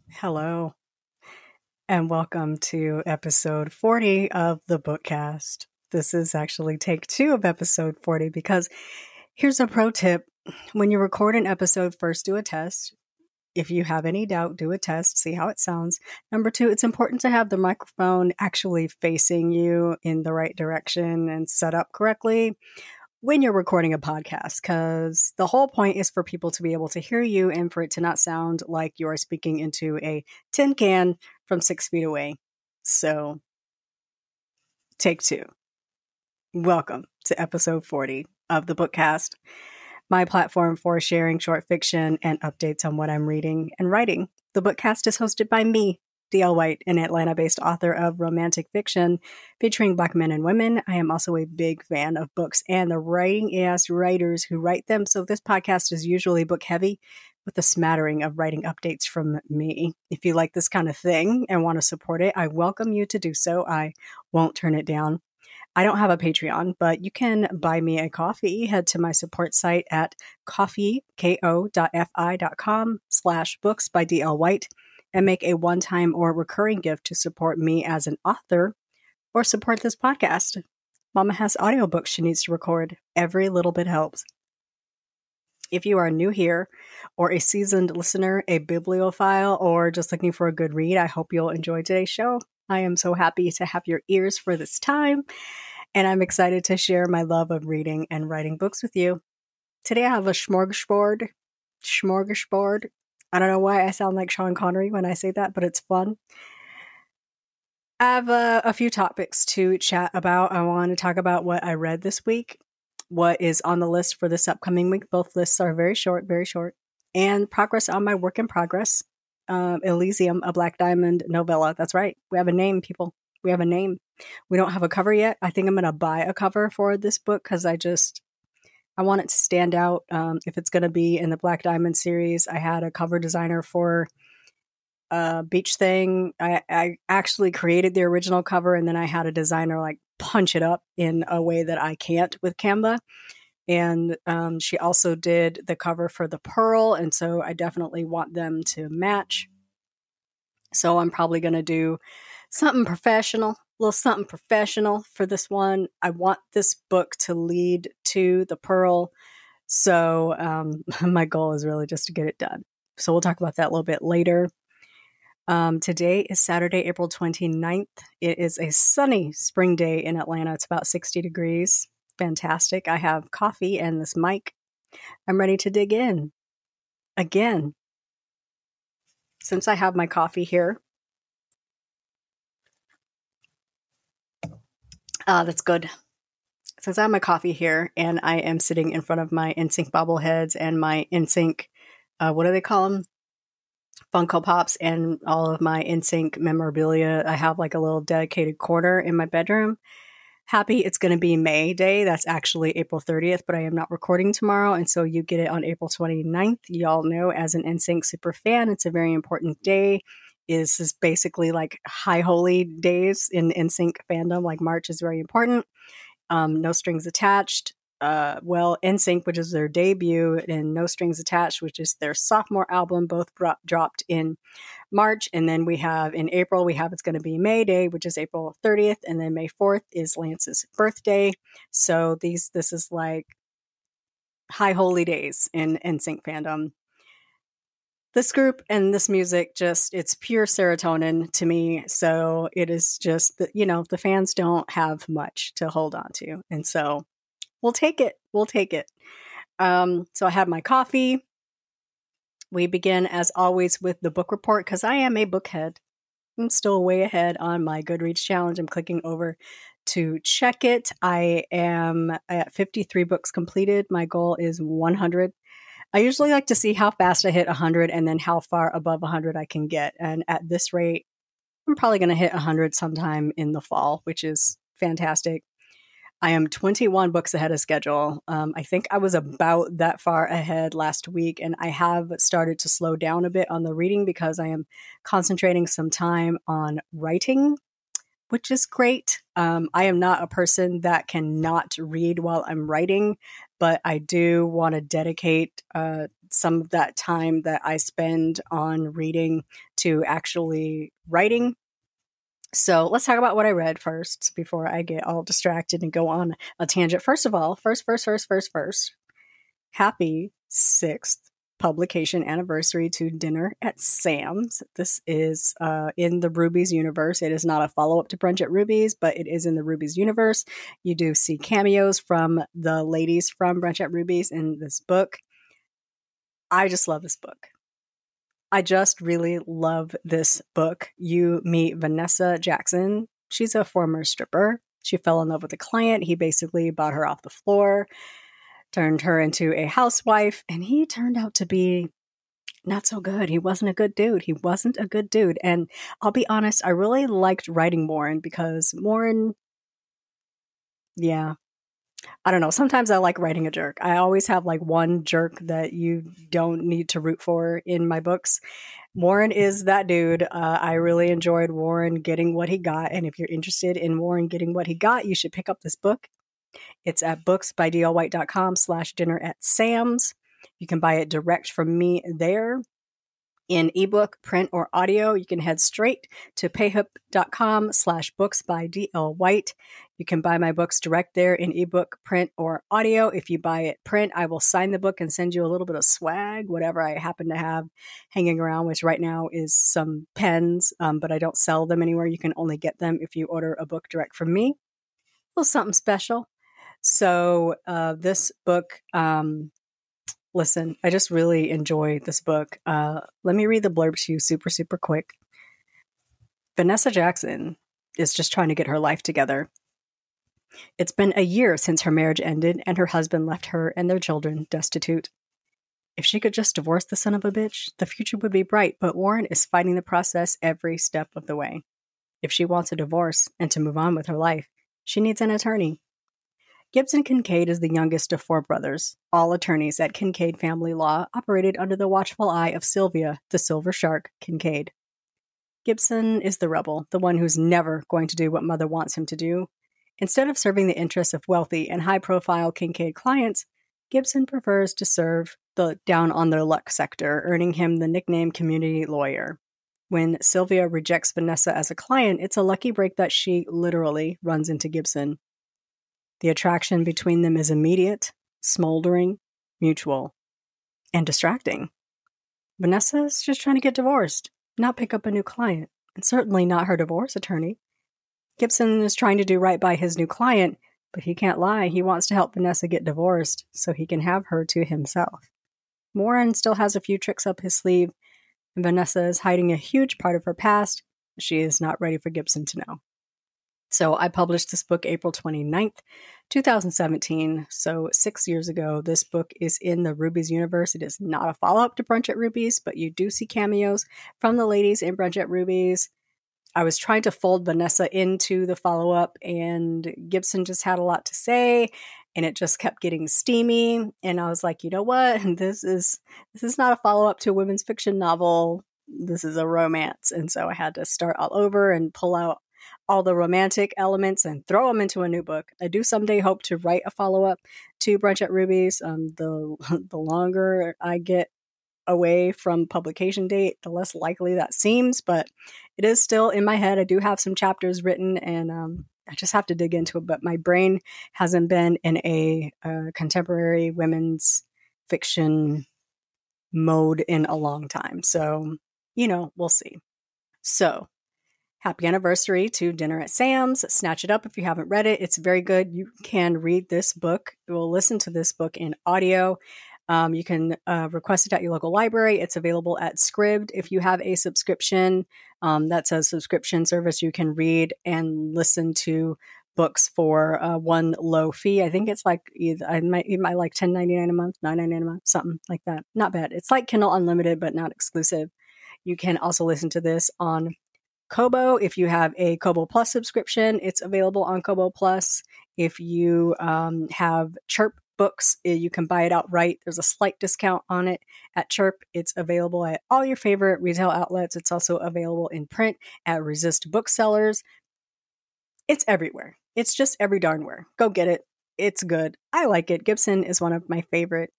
Hello, and welcome to episode 40 of the Bookcast. This is actually take 2 of episode 40 because here's a pro tip. When you record an episode, first do a test. If you have any doubt, do a test, see how it sounds. Number 2, it's important to have the microphone actually facing you in the right direction and set up correctly when you're recording a podcast, because the whole point is for people to be able to hear you and for it to not sound like you're speaking into a tin can from 6 feet away. So, take 2. Welcome to episode 40 of the Bookcast, my platform for sharing short fiction and updates on what I'm reading and writing. The Bookcast is hosted by me, D.L. White, an Atlanta-based author of romantic fiction featuring Black men and women. I am also a big fan of books and the writing-ass writers who write them, so this podcast is usually book-heavy with a smattering of writing updates from me. If you like this kind of thing and want to support it, I welcome you to do so. I won't turn it down. I don't have a Patreon, but you can buy me a coffee. Head to my support site at ko.fi.com/books by D.L. White. And make a one-time or recurring gift to support me as an author or support this podcast. Mama has audiobooks she needs to record. Every little bit helps. If you are new here or a seasoned listener, a bibliophile, or just looking for a good read, I hope you'll enjoy today's show. I am so happy to have your ears for this time, and I'm excited to share my love of reading and writing books with you. Today I have a smorgasbord. I don't know why I sound like Sean Connery when I say that, but it's fun. I have a few topics to chat about. I want to talk about what I read this week, what is on the list for this upcoming week. Both lists are very short, and progress on my work in progress. Elysium, a Black Diamond novella. That's right. We have a name, people. We have a name. We don't have a cover yet. I think I'm going to buy a cover for this book because I want it to stand out. If it's going to be in the Black Diamond series, I had a cover designer for Beach Thing. I actually created the original cover, and then I had a designer like punch it up in a way that I can't with Canva. And she also did the cover for the Pearl, and so I definitely want them to match. So I'm probably going to do something professional. Little something professional for this one. I want this book to lead to the Pearl. So my goal is really just to get it done. So we'll talk about that a little bit later. Today is Saturday, April 29th. It is a sunny spring day in Atlanta. It's about 60 degrees. Fantastic. I have coffee and this mic. I'm ready to dig in. Again, since I have my coffee here, that's good. Since I have my coffee here and I am sitting in front of my NSYNC bobbleheads and my NSYNC, what do they call them? Funko Pops and all of my NSYNC memorabilia. I have like a little dedicated corner in my bedroom. Happy it's going to be May Day. That's actually April 30th, but I am not recording tomorrow. And so you get it on April 29th. Y'all know as an NSYNC super fan, it's a very important day. This is basically like high holy days in NSYNC fandom. Like March is very important. No Strings Attached. NSYNC, which is their debut, and No Strings Attached, which is their sophomore album, both dropped in March. And then we have in April, it's going to be May Day, which is April 30th. And then May 4th is Lance's birthday. So this is like high holy days in NSYNC fandom. This group and this music it's pure serotonin to me. So it is just that, the fans don't have much to hold on to. And so we'll take it. So I have my coffee. We begin, as always, with the book report because I am a bookhead. I'm still way ahead on my Goodreads challenge. I'm clicking over to check it. I am at 53 books completed. My goal is 100. I usually like to see how fast I hit 100 and then how far above 100 I can get. And at this rate, I'm probably going to hit 100 sometime in the fall, which is fantastic. I am 21 books ahead of schedule. I think I was about that far ahead last week, and I have started to slow down a bit on the reading because I am concentrating some time on writing, which is great. I am not a person that cannot read while I'm writing. but I do want to dedicate some of that time that I spend on reading to actually writing. So let's talk about what I read first before I get all distracted and go on a tangent. First of all, first, happy 6th publication anniversary to Dinner at Sam's. This is in the Ruby's universe. It is not a follow-up to Brunch at Ruby's, but it is in the Ruby's universe. You do see cameos from the ladies from Brunch at Ruby's in this book. I just love this book. I just really love this book. You meet Vanessa Jackson. She's a former stripper. She fell in love with a client. He basically bought her off the floor, turned her into a housewife, and he turned out to be not so good. He wasn't a good dude. And I'll be honest, I really liked writing Warren because Warren, yeah, I don't know. Sometimes I like writing a jerk. I always have like one jerk that you don't need to root for in my books. Warren is that dude. I really enjoyed Warren getting what he got. And if you're interested in Warren getting what he got, you should pick up this book. It's at booksbydlwhite.com/dinner at Sam's. You can buy it direct from me there in ebook, print, or audio. You can head straight to payhip.com/booksbydlwhite. You can buy my books direct there in ebook, print, or audio. If you buy it print, I will sign the book and send you a little bit of swag, whatever I happen to have hanging around, which right now is some pens, but I don't sell them anywhere. You can only get them if you order a book direct from me. A little something special. So this book, listen, I just really enjoy this book. Let me read the blurb to you super, super quick. Vanessa Jackson is just trying to get her life together. It's been a year since her marriage ended and her husband left her and their children destitute. If she could just divorce the son of a bitch, the future would be bright, but Warren is fighting the process every step of the way. If she wants a divorce and to move on with her life, she needs an attorney. Gibson Kincaid is the youngest of 4 brothers. All attorneys at Kincaid Family Law operated under the watchful eye of Sylvia, the Silver Shark, Kincaid. Gibson is the rebel, the one who's never going to do what Mother wants him to do. Instead of serving the interests of wealthy and high-profile Kincaid clients, Gibson prefers to serve the down-on-their-luck sector, earning him the nickname community lawyer. When Sylvia rejects Vanessa as a client, it's a lucky break that she literally runs into Gibson. The attraction between them is immediate, smoldering, mutual, and distracting. Vanessa's just trying to get divorced, not pick up a new client, and certainly not her divorce attorney. Gibson is trying to do right by his new client, but he can't lie. He wants to help Vanessa get divorced so he can have her to himself. Warren still has a few tricks up his sleeve, and Vanessa is hiding a huge part of her past she is not ready for Gibson to know. So I published this book April 29th, 2017. So 6 years ago, this book is in the Ruby's universe. It is not a follow-up to Brunch at Ruby's, but you do see cameos from the ladies in Brunch at Ruby's. I was trying to fold Vanessa into the follow-up, and Gibson just had a lot to say, and it just kept getting steamy. And I was like, you know what? This is not a follow-up to a women's fiction novel. This is a romance. And so I had to start all over and pull out all the romantic elements and throw them into a new book. I do someday hope to write a follow-up to Brunch at Ruby's. The longer I get away from publication date, the less likely that seems, but it is still in my head. I do have some chapters written, and I just have to dig into it, but my brain hasn't been in a contemporary women's fiction mode in a long time. So, we'll see. So, happy anniversary to Dinner at Sam's. Snatch it up if you haven't read it. It's very good. You can read this book. We'll listen to this book in audio. You can request it at your local library. It's available at Scribd. If you have a subscription that says subscription service, you can read and listen to books for one low fee. I think it's like I might like $10.99 a month, $9.99 a month, something like that. Not bad. It's like Kindle Unlimited, but not exclusive. You can also listen to this on Kobo. If you have a Kobo Plus subscription, it's available on Kobo Plus. If you have Chirp books, you can buy it outright. There's a slight discount on it at Chirp. It's available at all your favorite retail outlets. It's also available in print at Resist Booksellers. It's everywhere. It's just every darn where. Go get it. it's good. I like it. Gibson is one of my favorite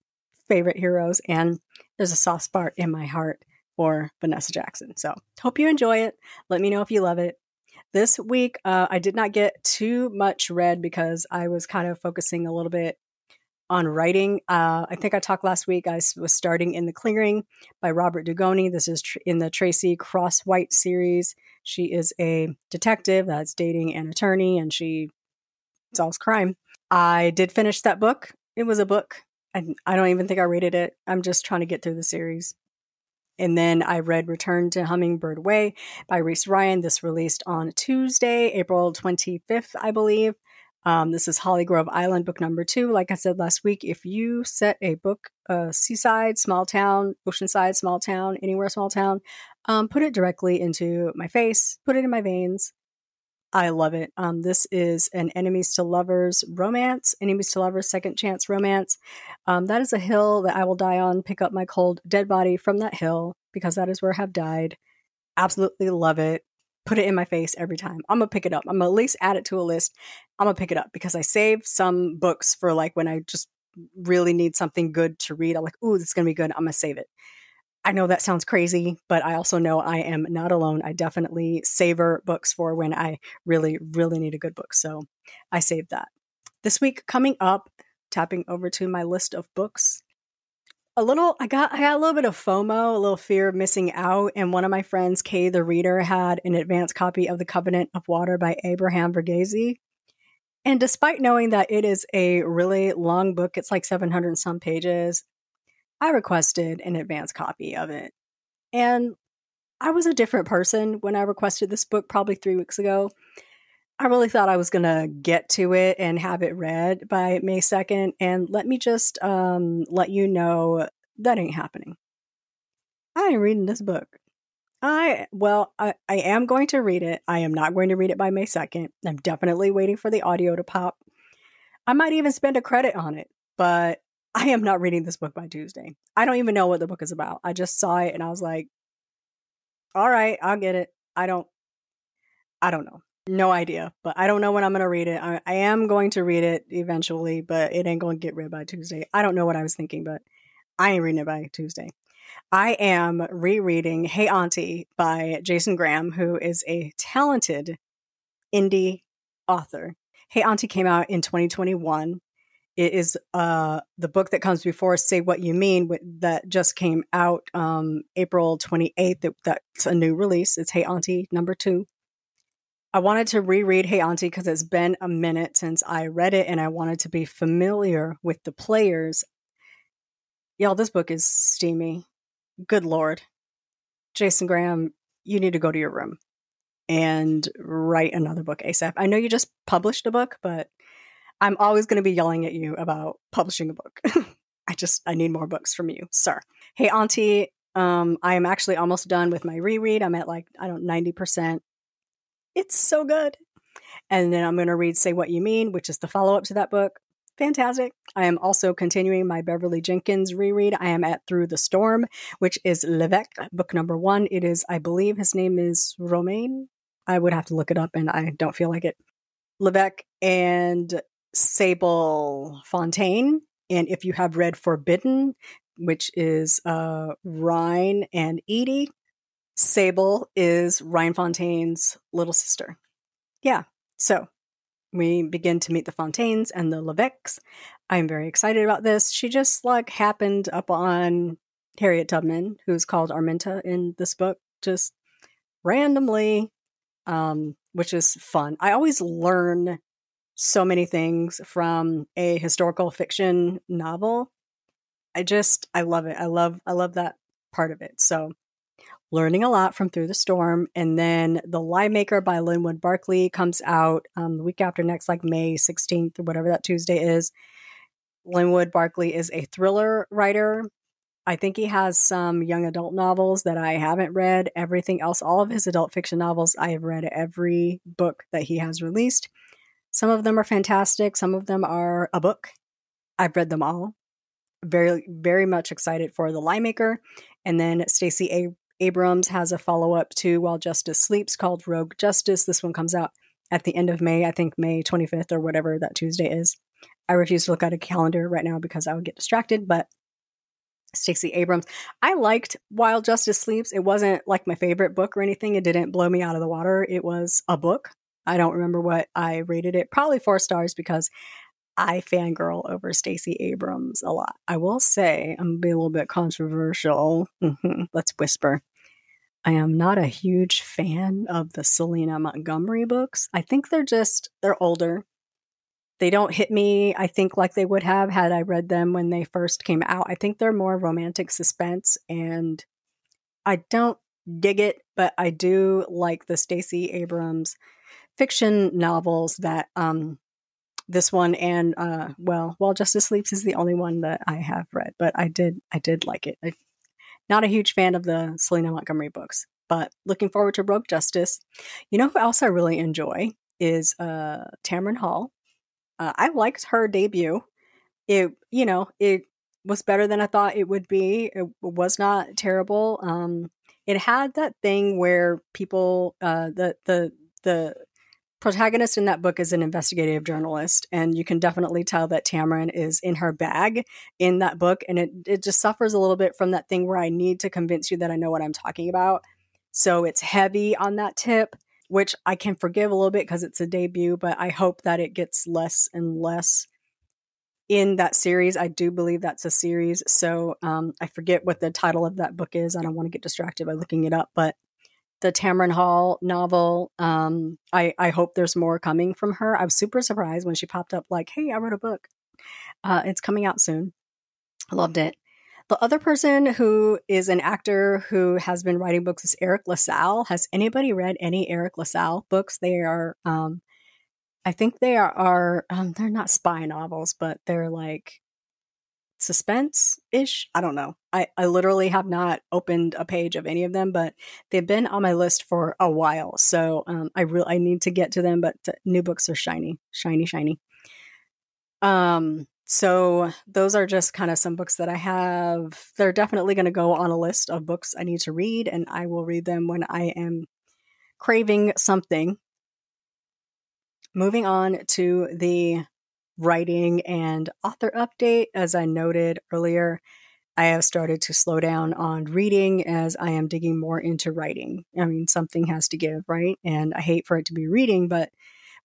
heroes, and there's a soft spot in my heart for Vanessa Jackson. So hope you enjoy it. Let me know if you love it. This week, I did not get too much read because I was kind of focusing a little bit on writing. I think I talked last week. I was starting In the Clearing by Robert Dugoni. This is in the Tracy Cross-White series. She is a detective that's dating an attorney, and she solves crime. I did finish that book. It was a book. And I don't even think I rated it. I'm just trying to get through the series. And then I read Return to Hummingbird Way by Reese Ryan. This released on Tuesday, April 25th, I believe. This is Holly Grove Island, book number 2. Like I said last week, if you set a book, seaside, small town, oceanside, small town, anywhere small town, put it directly into my face, put it in my veins. I love it. This is an enemies to lovers romance, enemies to lovers second chance romance. That is a hill that I will die on, pick up my cold dead body from that hill because that is where I have died. Absolutely love it. Put it in my face every time. I'm going to pick it up. I'm going to at least add it to a list. I'm going to pick it up because I save some books for like when I just really need something good to read. I'm like, ooh, this is going to be good. I'm going to save it. I know that sounds crazy, but I also know I am not alone. I definitely savor books for when I really, really need a good book. So I saved that. This week coming up, tapping over to my list of books. I got a little bit of FOMO, a little fear of missing out. And one of my friends, Kay the Reader, had an advanced copy of The Covenant of Water by Abraham Verghese. And despite knowing that it is a really long book, it's like 700 and some pages, I requested an advance copy of it. And I was a different person when I requested this book probably 3 weeks ago. I really thought I was going to get to it and have it read by May 2nd. And let me just let you know that ain't happening. I ain't reading this book. I am going to read it. I am not going to read it by May 2nd. I'm definitely waiting for the audio to pop. I might even spend a credit on it, but I am not reading this book by Tuesday. I don't even know what the book is about. I just saw it and I was like, all right, I'll get it. I don't know. No idea, but I don't know when I'm going to read it. I am going to read it eventually, but it ain't going to get read by Tuesday. I don't know what I was thinking, but I ain't reading it by Tuesday. I am rereading Hey Auntie by Jsin Graham, who is a talented indie author. Hey Auntie came out in 2021. It is the book that comes before Say What You Mean that just came out April 28th. That's a new release. It's Hey Auntie number 2. I wanted to reread Hey Auntie because it's been a minute since I read it and I wanted to be familiar with the players. Y'all, this book is steamy. Good Lord. Jsin Graham, you need to go to your room and write another book ASAP. I know you just published a book, but I'm always going to be yelling at you about publishing a book. I need more books from you, sir. Hey Auntie, I am actually almost done with my reread. I'm at 90%. It's so good. And then I'm going to read Say What You Mean, which is the follow-up to that book. Fantastic. I am also continuing my Beverly Jenkins reread. I am at Through the Storm, which is L'évêque, book number 1. It is, I believe his name is Romain. I would have to look it up and I don't feel like it. L'évêque and Sable Fontaine. And if you have read Forbidden, which is Ryan and Edie, Sable is Ryan Fontaine's little sister. Yeah. So we begin to meet the Fontaines and the L'évêques. I'm very excited about this. She just happened up on Harriet Tubman, who's called Arminta in this book, just randomly, which is fun. I always learn so many things from a historical fiction novel. I love it. I love that part of it. So learning a lot from Through the Storm. And then The Lie Maker by Linwood Barclay comes out the week after next, May 16th or whatever that Tuesday is. Linwood Barclay is a thriller writer. I think he has some young adult novels that I haven't read. Everything else, all of his adult fiction novels, I have read every book that he has released. Some of them are fantastic. Some of them are a book. I've read them all. Very, very much excited for The Lie Maker. And then Stacey Abrams has a follow-up to While Justice Sleeps called Rogue Justice. This one comes out at the end of May, I think May 25th or whatever that Tuesday is. I refuse to look at a calendar right now because I would get distracted, but Stacey Abrams. I liked While Justice Sleeps. It wasn't like my favorite book or anything. It didn't blow me out of the water. It was a book. I don't remember what I rated it. Probably 4 stars because I fangirl over Stacey Abrams a lot. I will say, I'm going to be a little bit controversial. Let's whisper. I am not a huge fan of the Selena Montgomery books. I think they're older. They don't hit me, I think, like they would have had I read them when they first came out. I think they're more romantic suspense, and I don't dig it, but I do like the Stacey Abrams fiction novels that this one and While Justice Sleeps is the only one that I have read, but I did like it. I'm not a huge fan of the Selena Montgomery books, but looking forward to Rogue Justice. You know who else I really enjoy is Tamron Hall. I liked her debut. It was better than I thought it would be. It was not terrible. It had that thing where people, the protagonist in that book is an investigative journalist, and you can definitely tell that Tamron is in her bag in that book, and it just suffers a little bit from that thing where I need to convince you that I know what I'm talking about. So it's heavy on that tip, which I can forgive a little bit because it's a debut, but I hope that it gets less and less in that series. I do believe that's a series. So I forget what the title of that book is. I don't want to get distracted by looking it up, but the Tamron Hall novel, I hope there's more coming from her. I was super surprised when she popped up like, hey, I wrote a book. It's coming out soon. I loved it. The other person who is an actor who has been writing books is Eriq LaSalle. Has anybody read any Eriq LaSalle books? They are, I think they are, they're not spy novels, but they're like suspense-ish. I don't know. I literally have not opened a page of any of them, but they've been on my list for a while. So I need to get to them, but new books are shiny. So those are just kind of some books that I have. They're definitely going to go on a list of books I need to read, and I will read them when I am craving something. Moving on to the writing and author update. As I noted earlier, I have started to slow down on reading as I am digging more into writing. I mean, something has to give, right? And I hate for it to be reading, but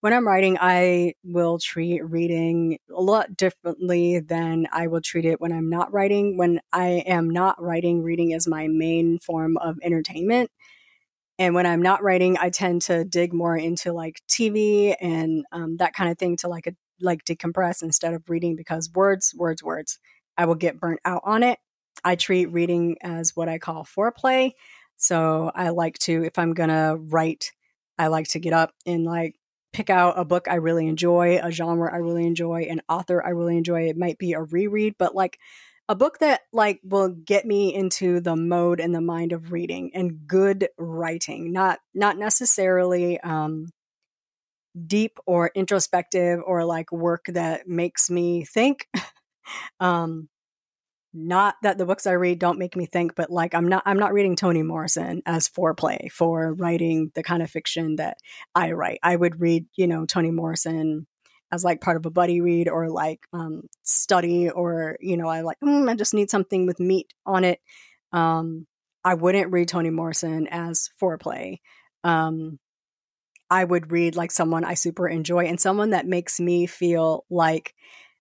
when I'm writing, I will treat reading a lot differently than I will treat it when I'm not writing. When I am not writing, reading is my main form of entertainment. And when I'm not writing, I tend to dig more into like TV and that kind of thing to like decompress instead of reading, because words. I will get burnt out on it. I treat reading as what I call foreplay. So I like to, if I'm going to write, I like to get up and like pick out a book I really enjoy, a genre I really enjoy, an author I really enjoy. It might be a reread, but like a book that like will get me into the mode and the mind of reading, and good writing, not necessarily deep or introspective or like work that makes me think. Not that the books I read don't make me think, but like I'm not reading Toni Morrison as foreplay for writing the kind of fiction that I write. I would read, Toni Morrison as like part of a buddy read or like study, or I like I just need something with meat on it. I wouldn't read Toni Morrison as foreplay. I would read like someone I super enjoy and someone that makes me feel like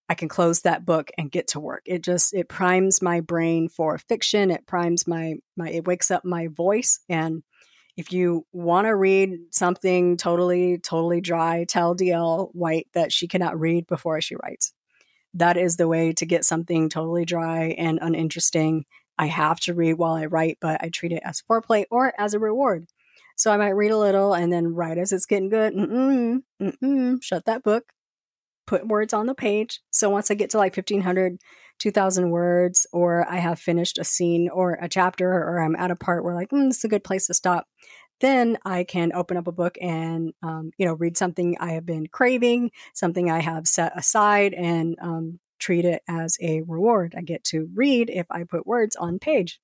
I can close that book and get to work. It primes my brain for fiction. It primes it wakes up my voice. And if you want to read something totally dry, tell DL White that she cannot read before she writes. That is the way to get something totally dry and uninteresting. I have to read while I write, but I treat it as foreplay or as a reward. So I might read a little and then write as it's getting good. Shut that book. Put words on the page. So once I get to like 1,500, 2,000 words, or I have finished a scene or a chapter, or I'm at a part where like, this is a good place to stop, then I can open up a book and, read something I have been craving, something I have set aside, and treat it as a reward. I get to read if I put words on page.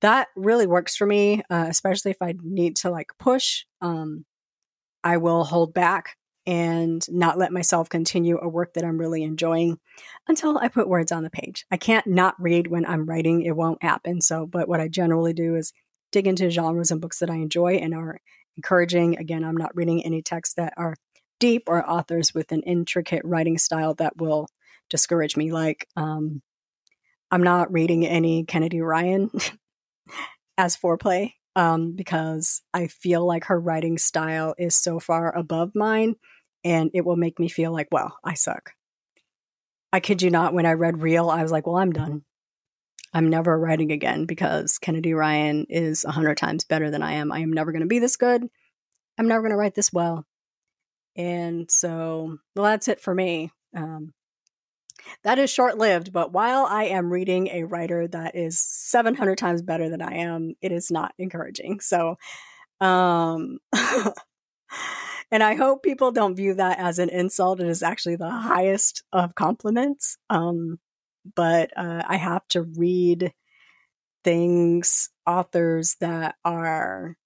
That really works for me, especially if I need to like push. I will hold back and not let myself continue a work that I'm really enjoying until I put words on the page. I can't not read when I'm writing. It won't happen. But what I generally do is dig into genres and books that I enjoy and are encouraging. Again, I'm not reading any texts that are deep or authors with an intricate writing style that will discourage me. I'm not reading any Kennedy Ryan as foreplay because I feel like her writing style is so far above mine and it will make me feel like, well, I suck. I kid you not, when I read Real, I was like, well, I'm done. I'm never writing again because Kennedy Ryan is 100 times better than I am. I am never going to be this good. I'm never going to write this well. And so, well, that's it for me. That is short-lived, but while I am reading a writer that is 700 times better than I am, it is not encouraging. So, and I hope people don't view that as an insult. It is actually the highest of compliments. But I have to read authors that are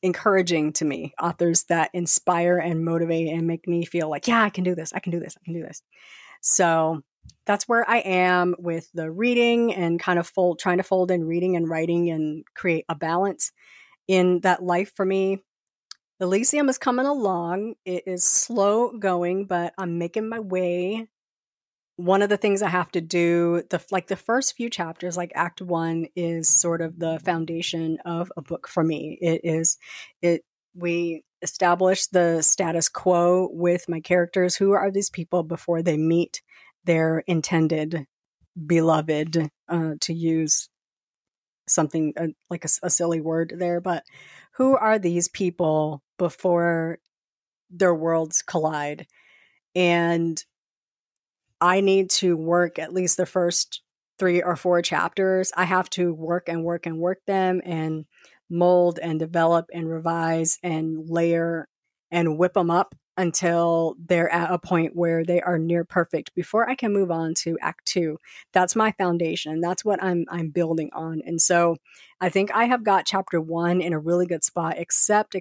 encouraging to me, authors that inspire and motivate and make me feel like, yeah, I can do this. I can do this. I can do this. So that's where I am with the reading and kind of trying to fold in reading and writing and create a balance in that life for me. Elysium is coming along. It is slow going, but I'm making my way. One of the things I have to do, the first few chapters, like Act 1 is sort of the foundation of a book for me. We establish the status quo with my characters. Who are these people before they meet their intended beloved, to use something like a silly word there, but who are these people before their worlds collide? And I need to work at least the first 3 or 4 chapters. I have to work and work and work them and mold and develop and revise and layer and whip them up until they're at a point where they are near perfect before I can move on to Act 2. That's my foundation. That's what I'm building on. And so I think I have got chapter 1 in a really good spot, except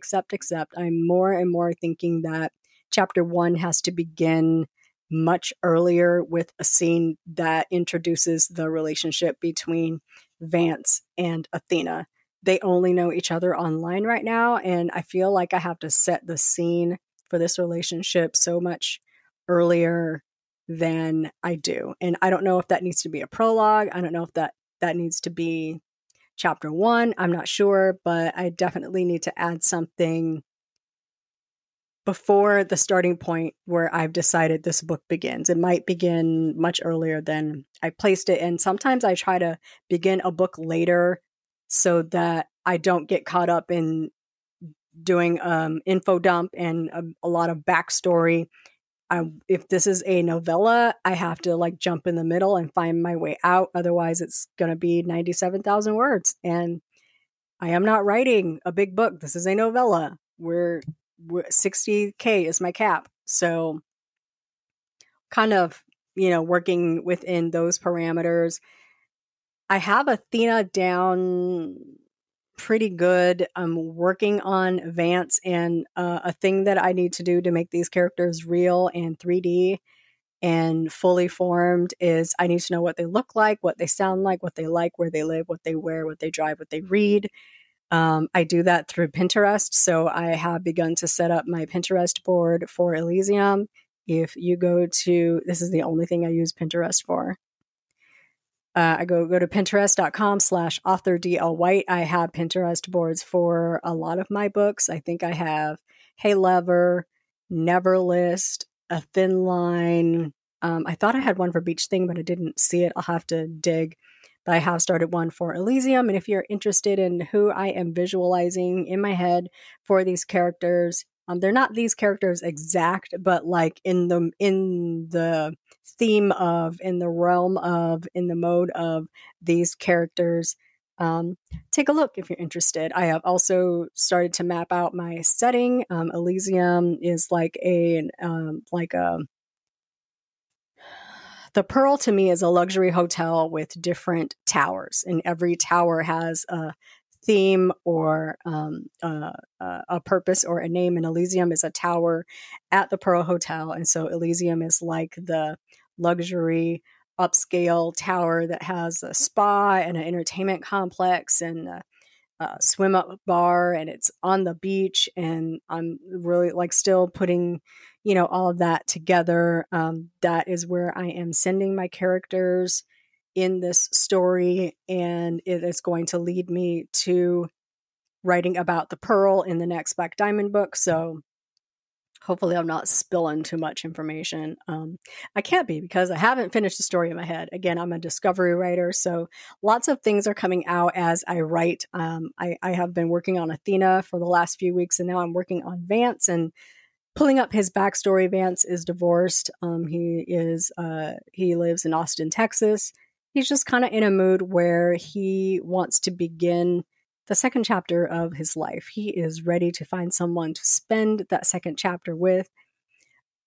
I'm more and more thinking that chapter 1 has to begin much earlier with a scene that introduces the relationship between Vance and Athena. They only know each other online right now, and I feel like I have to set the scene for this relationship so much earlier than I do. And I don't know if that needs to be a prologue. I don't know if that needs to be chapter 1. I'm not sure, but I definitely need to add something before the starting point where I've decided this book begins. It might begin much earlier than I placed it. And sometimes I try to begin a book later so that I don't get caught up in doing info dump and a lot of backstory. If this is a novella, I have to jump in the middle and find my way out. Otherwise, it's going to be 97,000 words. And I am not writing a big book. This is a novella. We're 60K is my cap. So kind of, working within those parameters. I have Athena down pretty good. I'm working on Vance, and a thing that I need to do to make these characters real and 3D and fully formed is I need to know what they look like, what they sound like, what they like, where they live, what they wear, what they drive, what they read. I do that through Pinterest. So I have begun to set up my Pinterest board for Elysium. If you go to, this is the only thing I use Pinterest for. I go to pinterest.com/author DL White. I have Pinterest boards for a lot of my books. I think I have Hey Lever, Never List, A Thin Line. I thought I had one for Beach Thing, but I didn't see it. I'll have to dig. But I have started one for Elysium. And if you're interested in who I am visualizing in my head for these characters, they're not these characters exact, but in the theme of, in the realm of, in the mode of these characters. Take a look if you're interested. I have also started to map out my setting. Elysium is the Pearl to me is a luxury hotel with different towers, and every tower has a theme or a purpose or a name. And Elysium is a tower at the Pearl Hotel. And so Elysium is like the luxury upscale tower that has a spa and an entertainment complex and a swim up bar, and it's on the beach. And I'm really like still putting, all of that together. That is where I am sending my characters in this story, and it is going to lead me to writing about the Pearl in the next Black Diamond book. So hopefully I'm not spilling too much information. I can't be, because I haven't finished the story in my head. Again, I'm a discovery writer, so lots of things are coming out as I write. I have been working on Athena for the last few weeks, and now I'm working on Vance and pulling up his backstory. Vance is divorced. He lives in Austin, Texas. He's just kind of in a mood where he wants to begin the second chapter of his life. He is ready to find someone to spend that second chapter with.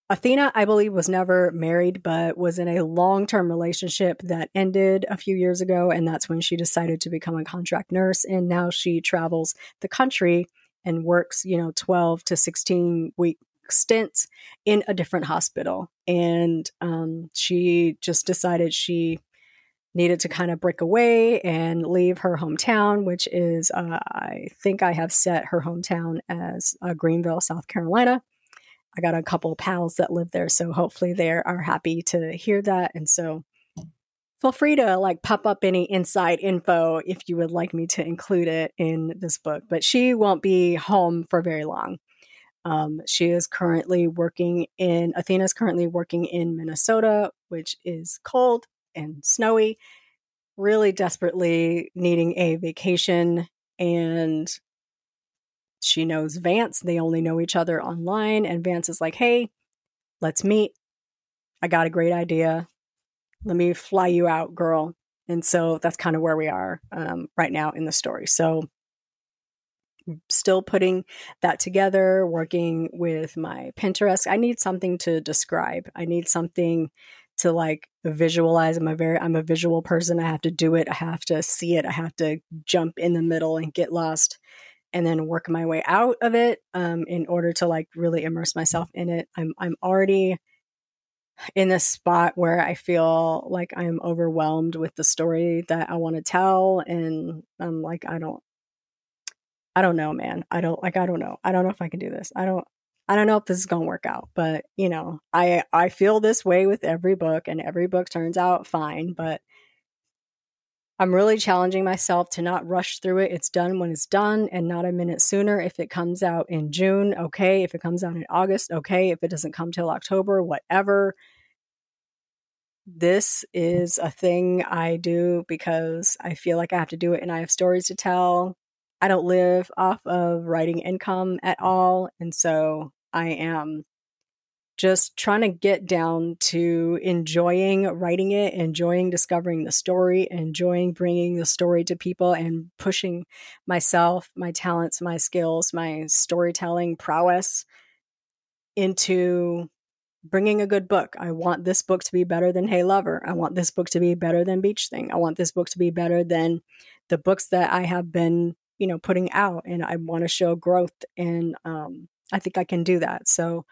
Athena, I believe, was never married, but was in a long-term relationship that ended a few years ago. And that's when she decided to become a contract nurse. And now she travels the country and works, 12 to 16 week stints in a different hospital. And she just decided she needed to kind of break away and leave her hometown, which is, I think I have set her hometown as Greenville, South Carolina. I got a couple of pals that live there, so hopefully they are happy to hear that. And so feel free to pop up any inside info if you would like me to include it in this book. But she won't be home for very long. Athena's currently working in Minnesota, which is cold and snowy, really desperately needing a vacation. And she knows Vance. They only know each other online. And Vance is like, hey, let's meet. I got a great idea. Let me fly you out, girl. And so that's kind of where we are right now in the story. So still putting that together, working with my Pinterest. I need something to describe. I need something to visualize. I'm a visual person. I have to do it. I have to see it. I have to jump in the middle and get lost and then work my way out of it in order to really immerse myself in it. I'm already in this spot where I feel like I'm overwhelmed with the story that I want to tell. And I'm like, I don't know, man. I don't know. I don't know if I can do this. I don't know if this is going to work out, but I feel this way with every book, and every book turns out fine, but I'm really challenging myself to not rush through it. It's done when it's done and not a minute sooner. If it comes out in June, okay. If it comes out in August, okay. If it doesn't come till October, whatever. This is a thing I do because I feel like I have to do it and I have stories to tell. I don't live off of writing income at all. And so I am just trying to get down to enjoying writing it, enjoying discovering the story, enjoying bringing the story to people and pushing myself, my talents, my skills, my storytelling prowess into bringing a good book. I want this book to be better than Hey Lover. I want this book to be better than Beach Thing. I want this book to be better than the books that I have been putting out, and I want to show growth, and I think I can do that. So,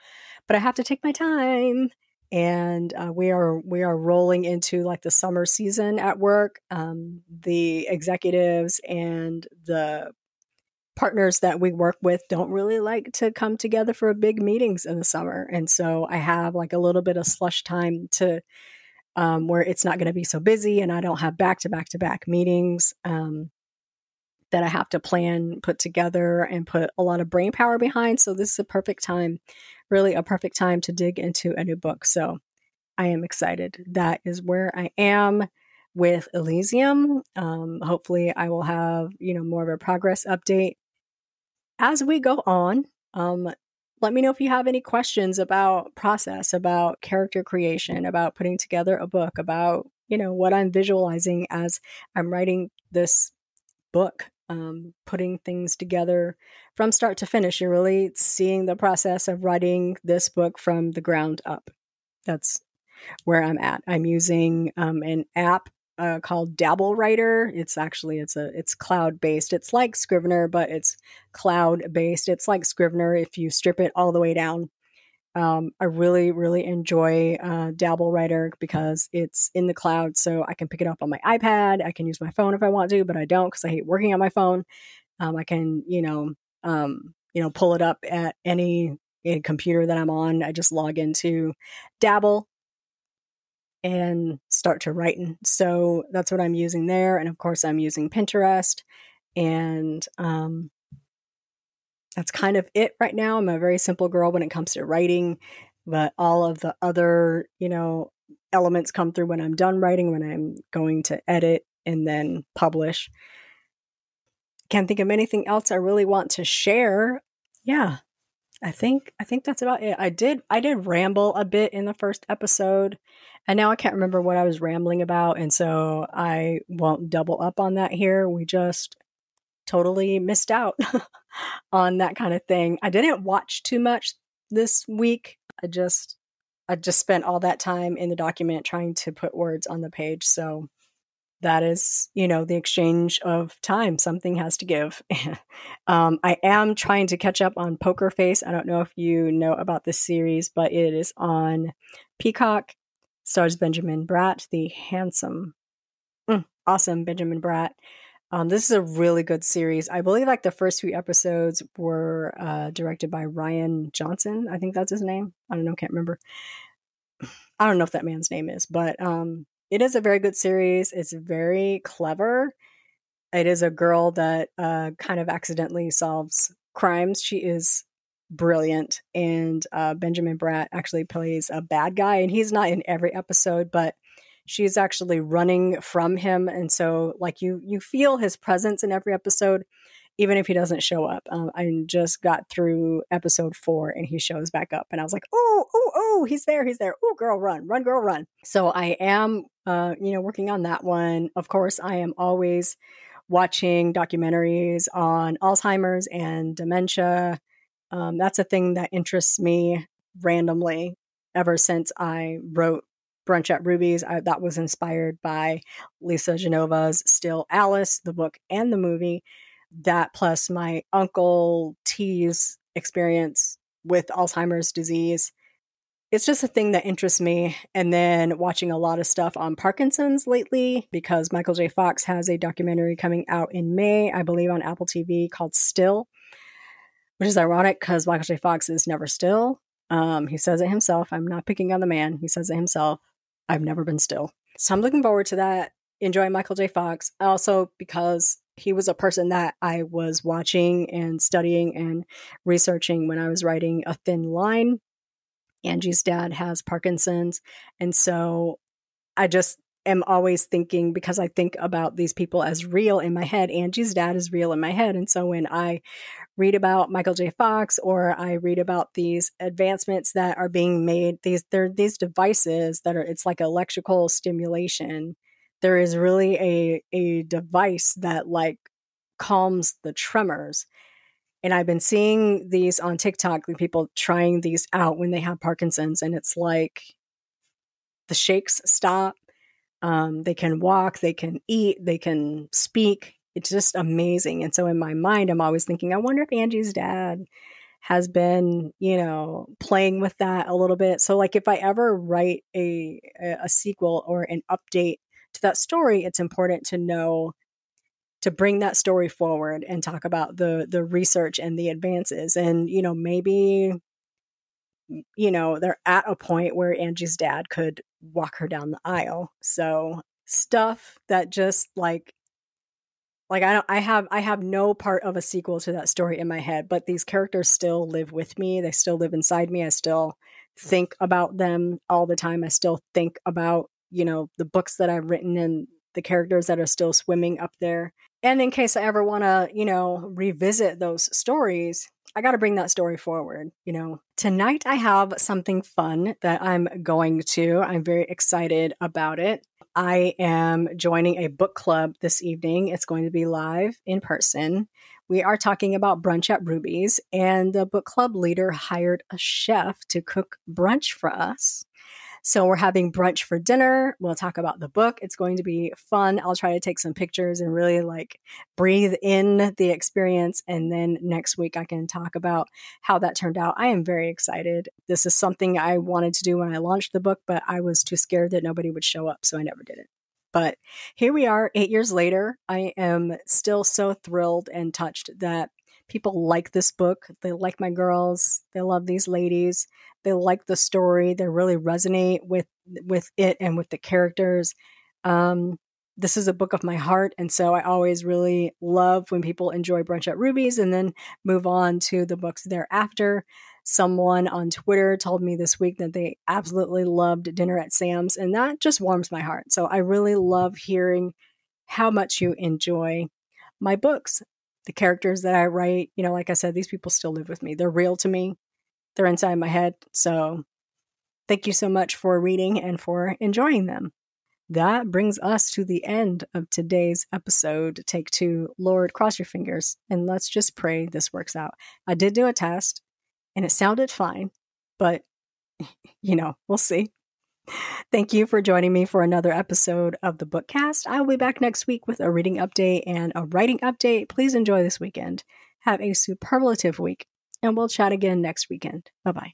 but I have to take my time, and we are rolling into the summer season at work. The executives and the partners that we work with don't really like to come together for big meetings in the summer, and so I have a little bit of slush time to where it's not going to be so busy, and I don't have back-to-back meetings that I have to plan, put together, and put a lot of brain power behind. So this is a perfect time, really a perfect time to dig into a new book. So I am excited. That is where I am with Elysium. Hopefully I will have, more of a progress update as we go on. Let me know if you have any questions about process, about character creation, about putting together a book, about, what I'm visualizing as I'm writing this book. Putting things together from start to finish. You're really seeing the process of writing this book from the ground up. That's where I'm at. I'm using an app called Dabble Writer. It's cloud based. It's like Scrivener, but it's cloud based. It's like Scrivener if you strip it all the way down. I really, really enjoy Dabble Writer because it's in the cloud, so I can pick it up on my iPad. I can use my phone if I want to, but I don't because I hate working on my phone. I can, pull it up at any computer that I'm on. I just log into Dabble and start to write. So that's what I'm using there. And of course, I'm using Pinterest. And that's kind of it right now. I'm a very simple girl when it comes to writing, but all of the other, elements come through when I'm done writing, when I'm going to edit and then publish. Can't think of anything else I really want to share. Yeah, I think that's about it. I did ramble a bit in the first episode, and now I can't remember what I was rambling about, and so I won't double up on that here. We just totally missed out on that kind of thing. I didn't watch too much this week. I just spent all that time in the document trying to put words on the page. So that is, the exchange of time. Something has to give. I am trying to catch up on Poker Face. I don't know if you know about this series, but it is on Peacock. Stars Benjamin Bratt, the handsome, awesome Benjamin Bratt. This is a really good series. I believe the first few episodes were directed by Rian Johnson. I think that's his name. I don't know. Can't remember. I don't know if that man's name is, but it is a very good series. It's very clever. It is a girl that kind of accidentally solves crimes. She is brilliant. And Benjamin Bratt actually plays a bad guy. And he's not in every episode, but she's actually running from him. And so you feel his presence in every episode, even if he doesn't show up. I just got through episode 4 and he shows back up. And I was like, oh, he's there. Oh, girl, run, girl, run. So I am, working on that one. Of course, I am always watching documentaries on Alzheimer's and dementia. That's a thing that interests me randomly ever since I wrote Brunch at Ruby's. That was inspired by Lisa Genova's Still Alice, the book and the movie. That plus my Uncle T's experience with Alzheimer's disease. It's just a thing that interests me. And then watching a lot of stuff on Parkinson's lately because Michael J. Fox has a documentary coming out in May, I believe on Apple TV called Still, which is ironic because Michael J. Fox is never still. He says it himself. I'm not picking on the man. He says it himself. I've never been still. So I'm looking forward to that. Enjoying Michael J. Fox. Also because he was a person that I was watching and studying and researching when I was writing A Thin Line. Angie's dad has Parkinson's. And so I just am always thinking, because I think about these people as real in my head, Angie's dad is real in my head. And so when I read about Michael J. Fox or I read about these advancements that are being made, these devices that are, it's like electrical stimulation. There is really a device that calms the tremors. And I've been seeing these on TikTok, people trying these out when they have Parkinson's, and it's like the shakes stop. They can walk, they can eat, they can speak. It's just amazing. And so in my mind, I'm always thinking, I wonder if Angie's dad has been, playing with that a little bit. So if I ever write a sequel or an update to that story, it's important to know to bring that story forward and talk about the research and the advances. And, maybe, they're at a point where Angie's dad could walk her down the aisle. So stuff that just I have no part of a sequel to that story in my head, but these characters still live with me. They still live inside me. I still think about them all the time. I still think about, the books that I've written and the characters that are still swimming up there. And in case I ever want to, revisit those stories, I got to bring that story forward. Tonight I have something fun that I'm very excited about it. I am joining a book club this evening. It's going to be live in person. We are talking about Brunch at Ruby's, and the book club leader hired a chef to cook brunch for us. So we're having brunch for dinner. We'll talk about the book. It's going to be fun. I'll try to take some pictures and really like breathe in the experience. And then next week I can talk about how that turned out. I am very excited. This is something I wanted to do when I launched the book, but I was too scared that nobody would show up. So I never did it. But here we are 8 years later. I am still so thrilled and touched that people like this book. They like my girls. They love these ladies. They like the story. They really resonate with it and with the characters. This is a book of my heart. And so I always really love when people enjoy Brunch at Ruby's and then move on to the books thereafter. Someone on Twitter told me this week that they absolutely loved Dinner at Sam's, and that just warms my heart. So I really love hearing how much you enjoy my books. The characters that I write, you know, like I said, these people still live with me. They're real to me. They're inside my head. So thank you so much for reading and for enjoying them. That brings us to the end of today's episode. Take 2. Lord, cross your fingers and let's just pray this works out. I did do a test and it sounded fine, but you know, we'll see. Thank you for joining me for another episode of the Bookcast. I will be back next week with a reading update and a writing update. Please enjoy this weekend. Have a superlative week, and we'll chat again next weekend. Bye-bye.